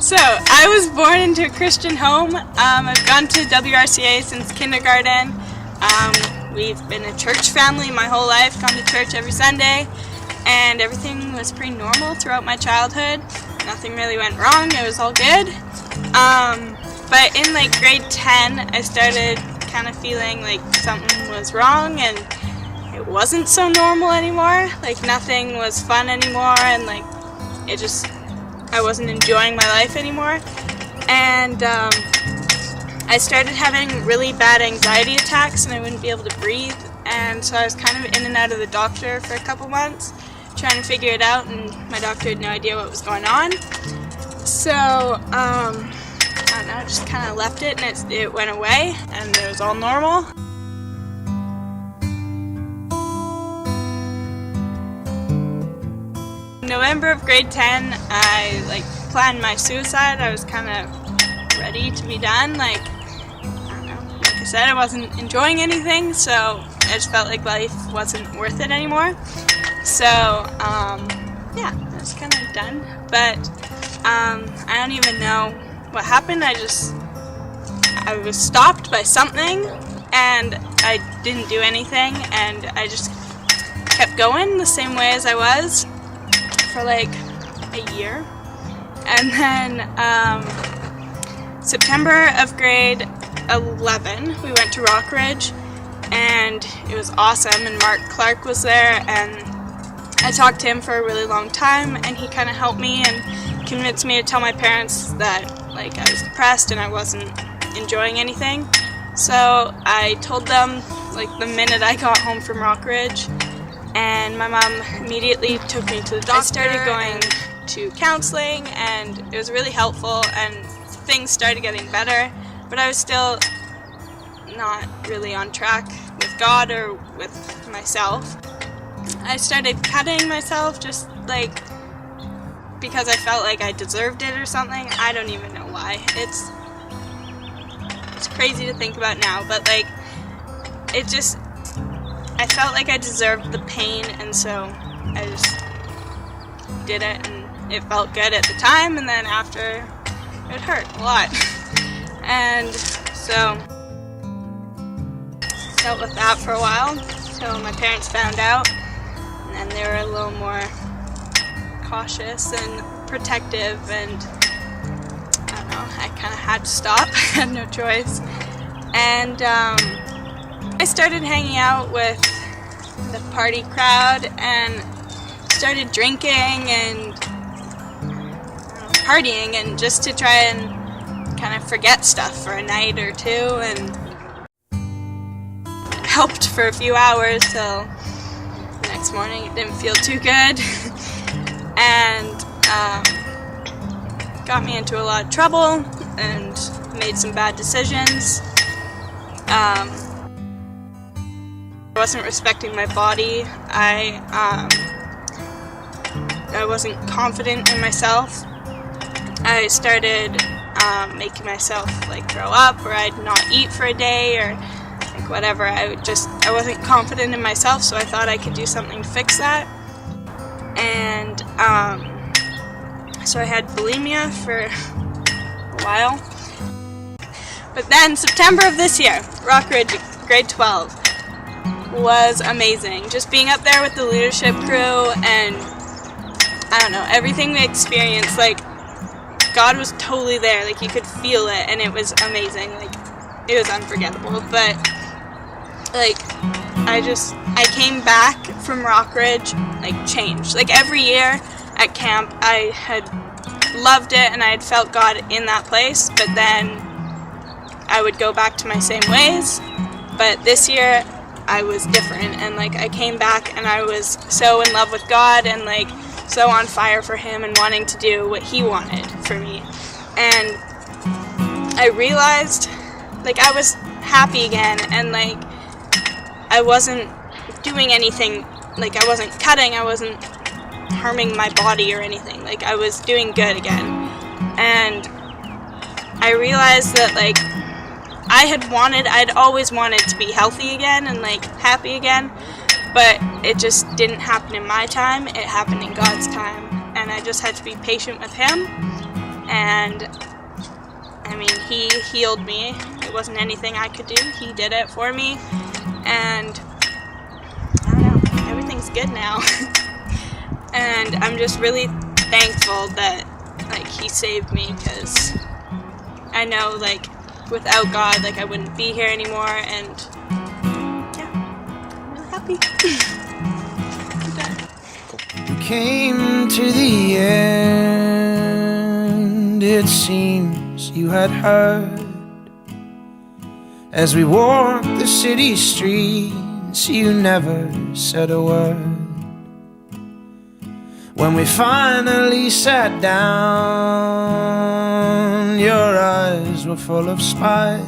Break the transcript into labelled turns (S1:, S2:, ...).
S1: So, I was born into a Christian home. I've gone to WRCA since kindergarten. We've been a church family my whole life, gone to church every Sunday, and everything was pretty normal throughout my childhood. Nothing really went wrong, it was all good. But in grade 10, I started kind of feeling like something was wrong and it wasn't so normal anymore. Nothing was fun anymore, and I wasn't enjoying my life anymore. And I started having really bad anxiety attacks and I wouldn't be able to breathe. And so I was kind of in and out of the doctor for a couple months trying to figure it out, and my doctor had no idea what was going on. So, I don't know, I just kind of left it and it went away and it was all normal. In November of grade 10, I planned my suicide. I was kind of ready to be done. I don't know, like I said, I wasn't enjoying anything, so I just felt like life wasn't worth it anymore. So, yeah, I was kind of done. But I don't even know what happened. I was stopped by something and I didn't do anything, and I just kept going the same way as I was for a year. And then September of grade 11, we went to Rockridge, and it was awesome, and Mark Clark was there, and I talked to him for a really long time, and he kind of helped me and convinced me to tell my parents that I was depressed and I wasn't enjoying anything. So I told them the minute I got home from Rockridge, and my mom immediately took me to the doctor. I started going to counseling, and it was really helpful, and things started getting better, but I was still not really on track with God or with myself. I started cutting myself just because I felt like I deserved it or something. I don't even know why. It's crazy to think about now, but I felt like I deserved the pain, and so I just did it, and it felt good at the time, and then after it hurt a lot. And so I dealt with that for a while until my parents found out, and then they were a little more cautious and protective, and I don't know, I kind of had to stop. I had no choice. And I started hanging out with the party crowd and started drinking and partying, and just to try and kind of forget stuff for a night or two, and it helped for a few hours till the next morning it didn't feel too good. And got me into a lot of trouble and made some bad decisions. I wasn't respecting my body. I wasn't confident in myself. I started making myself throw up, or I'd not eat for a day, or whatever. I wasn't confident in myself, so I thought I could do something to fix that. And so I had bulimia for a while. But then September of this year, Rockridge, grade 12, was amazing. Just being up there with the leadership crew, and I don't know, everything we experienced, God was totally there. You could feel it, and it was amazing. It was unforgettable. But I came back from Rockridge changed. Every year at camp, I had loved it and I had felt God in that place, but then I would go back to my same ways. But this year I was different, and I came back and I was so in love with God and so on fire for Him and wanting to do what He wanted for me. And I realized I was happy again, and I wasn't doing anything, I wasn't cutting, I wasn't harming my body or anything. I was doing good again. And I realized that I'd always wanted to be healthy again and happy again, but it just didn't happen in my time. It happened in God's time, and I just had to be patient with Him And I mean, he healed me. It wasn't anything I could do. He did it for me. And I don't know, everything's good now. And I'm just really thankful that, like, he saved me, because I know, like, without God, like, I wouldn't be here anymore, and yeah, I'm really happy.
S2: We came to the end, it seems you had heard. As we walked the city streets, you never said a word. When we finally sat down, your eyes were full of spite.